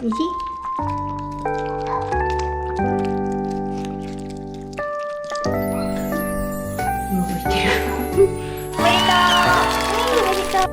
虹。動いてる。おめでとう。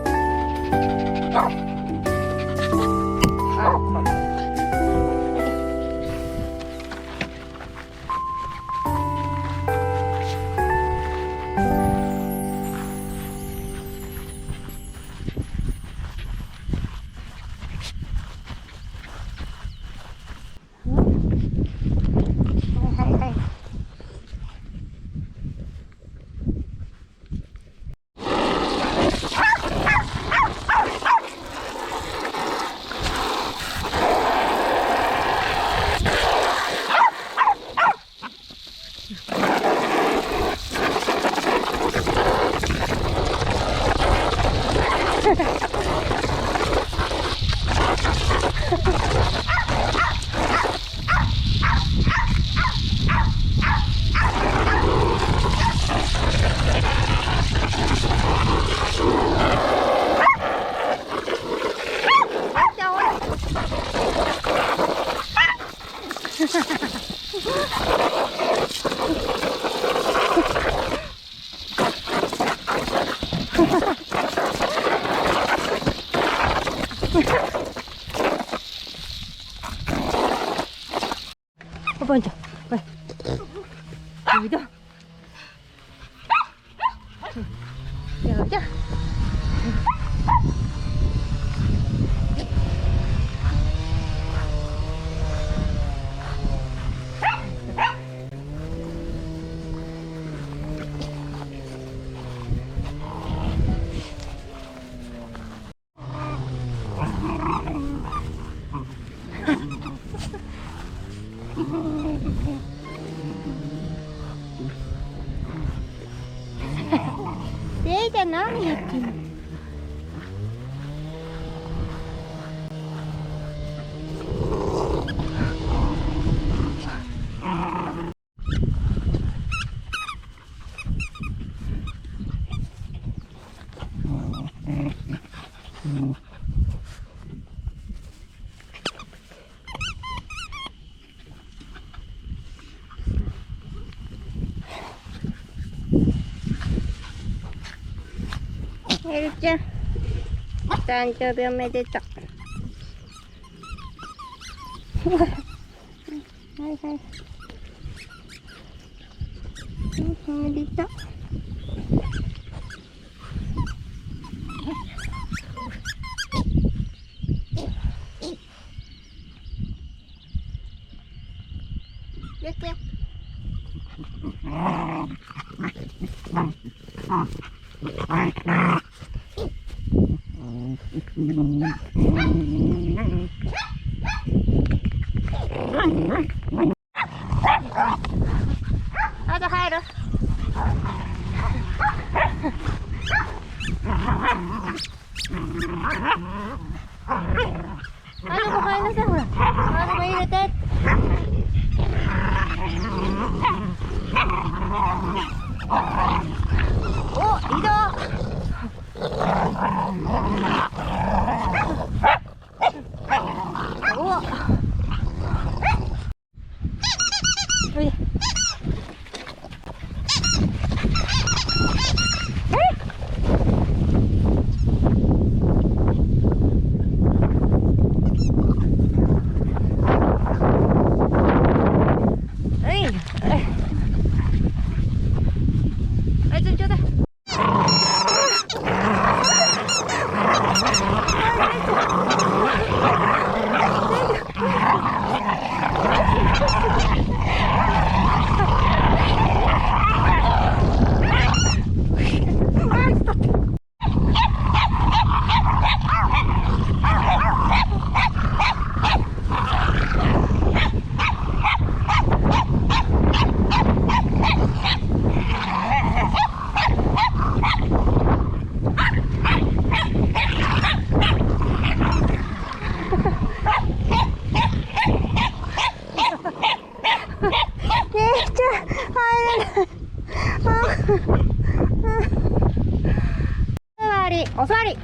パンちゃん、はい。おいで。よいしょ。デイちゃん何言ってんの？エルちゃん、誕生日おめでとう。はいはい。おめでとう。やって。あと入る。あとも入りなさい、ほら。あとも入れて。お、移動。お。おいで。お座り。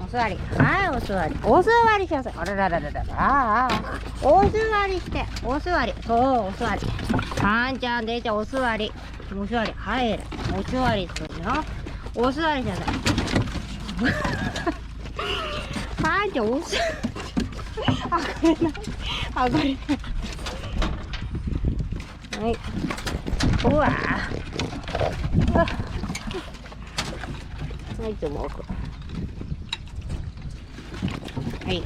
お座り。はい、お座り。お座りしなさい。あらららららら。お座りして。お座り。そう、お座り。パンちゃん、デイちゃん、お座り。お座り。はい、お座りするよ。お座りしなさい。パンちゃん、お座り。上がれない。上がれない。はい。うわぁ。はい、ちょっと奥。はい。